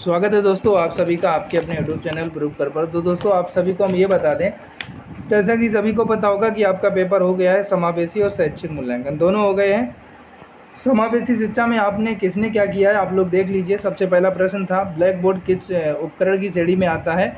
स्वागत है दोस्तों आप सभी का आपके अपने यूट्यूब चैनल प्रूफ पर। तो दोस्तों आप सभी को हम ये बता दें, जैसा कि सभी को पता होगा कि आपका पेपर हो गया है, समावेशी और शैक्षिक मूल्यांकन दोनों हो गए हैं। समावेशी शिक्षा में आपने किसने क्या किया है आप लोग देख लीजिए। सबसे पहला प्रश्न था, ब्लैक बोर्ड किस उपकरण की श्रेणी में आता है।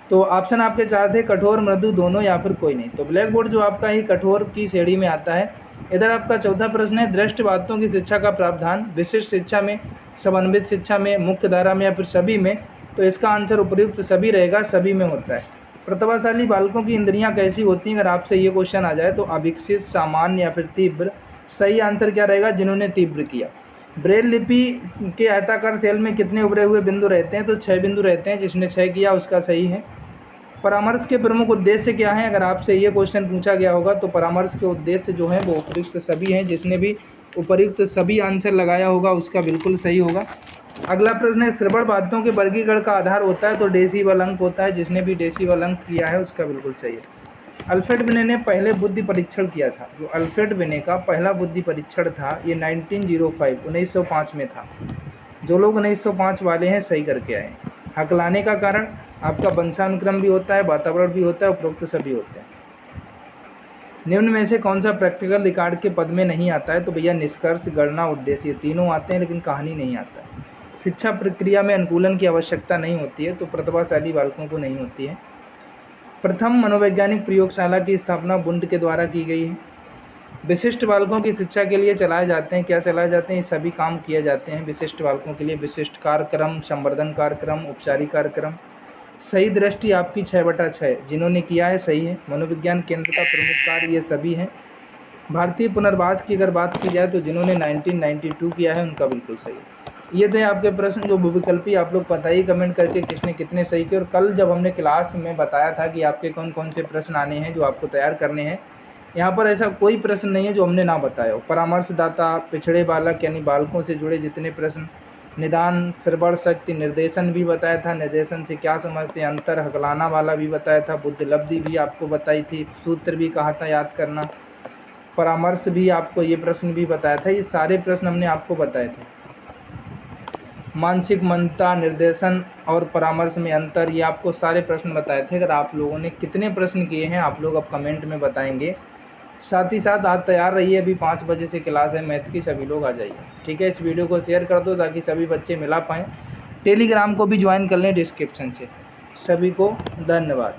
तो ऑप्शन आपके चार थे, कठोर, मृदु, दोनों या फिर कोई नहीं। तो ब्लैक बोर्ड जो आपका ही कठोर की श्रेणी में आता है। इधर आपका चौथा प्रश्न है, दृष्टिबाधितों की शिक्षा का प्रावधान विशिष्ट शिक्षा में, समन्वित शिक्षा में, मुख्य धारा में या फिर सभी में। तो इसका आंसर उपयुक्त सभी रहेगा, सभी में होता है। प्रतिभाशाली बालकों की इंद्रियां कैसी होती हैं, अगर आपसे ये क्वेश्चन आ जाए तो अविकसित, सामान्य या फिर तीव्र। सही आंसर क्या रहेगा, जिन्होंने तीव्र किया। ब्रेल लिपि के आयताकार सेल में कितने उभरे हुए बिंदु रहते हैं, तो 6 बिंदु रहते हैं। जिसने 6 किया उसका सही है। परामर्श के प्रमुख उद्देश्य क्या हैं, अगर आपसे ये क्वेश्चन पूछा गया होगा तो परामर्श के उद्देश्य जो हैं वो उपयुक्त सभी हैं। जिसने भी उपयुक्त सभी आंसर लगाया होगा उसका बिल्कुल सही होगा। अगला प्रश्न है, श्रवण बाधितों के वर्गीकरण का आधार होता है, तो डेसिबल अंक होता है। जिसने भी डेसिबल अंक किया है उसका बिल्कुल सही है। अल्फ्रेड बिने ने पहले बुद्धि परीक्षण किया था। जो अल्फ्रेड बिने का पहला बुद्धि परीक्षण था ये 1905 में था। जो लोग 1905 वाले हैं सही करके आए। हकलाने का कारण आपका वंशानुक्रम भी होता है, वातावरण भी होता है, उपरोक्त सभी होते हैं। निम्न में से कौन सा प्रैक्टिकल रिकॉर्ड के पद में नहीं आता है, तो भैया निष्कर्ष, गणना, उद्देश्य, ये तीनों आते हैं लेकिन कहानी नहीं आता है। शिक्षा प्रक्रिया में अनुकूलन की आवश्यकता नहीं होती है, तो प्रतिभाशाली बालकों को नहीं होती है। प्रथम मनोवैज्ञानिक प्रयोगशाला की स्थापना वुंड के द्वारा की गई है। विशिष्ट बालकों की शिक्षा के लिए चलाए जाते हैं, क्या चलाए जाते हैं, ये सभी काम किए जाते हैं विशिष्ट बालकों के लिए। विशिष्ट कार्यक्रम, संवर्धन कार्यक्रम, उपचारिक कार्यक्रम। सही दृष्टि आपकी 6/6, जिन्होंने किया है सही है। मनोविज्ञान केंद्र का प्रमुख कार्य ये सभी हैं। भारतीय पुनर्वास की अगर बात की जाए तो जिन्होंने 1992 किया है उनका बिल्कुल सही है। ये थे आपके प्रश्न, जो बहुविकल्पी आप लोग बताइए कमेंट करके किसने कितने सही किए। और कल जब हमने क्लास में बताया था कि आपके कौन कौन से प्रश्न आने हैं जो आपको तैयार करने हैं, यहाँ पर ऐसा कोई प्रश्न नहीं है जो हमने ना बताया हो। परामर्शदाता, पिछड़े बालक यानी बालकों से जुड़े जितने प्रश्न, निदान, श्रवण शक्ति, निर्देशन भी बताया था, निर्देशन से क्या समझते हैं, अंतर, हकलाना वाला भी बताया था, बुद्धिलब्धि भी आपको बताई थी, सूत्र भी कहा था याद करना, परामर्श भी आपको ये प्रश्न भी बताया था। ये सारे प्रश्न हमने आपको बताए थे। मानसिक मंदता, निर्देशन और परामर्श में अंतर, ये आपको सारे प्रश्न बताए थे। अगर आप लोगों ने कितने प्रश्न किए हैं आप लोग अब कमेंट में बताएंगे। साथ ही साथ आज तैयार रहिए, अभी 5 बजे से क्लास है मैथ की, सभी लोग आ जाइए। ठीक है, इस वीडियो को शेयर कर दो ताकि सभी बच्चे मिला पाएँ। टेलीग्राम को भी ज्वाइन कर लें डिस्क्रिप्शन से। सभी को धन्यवाद।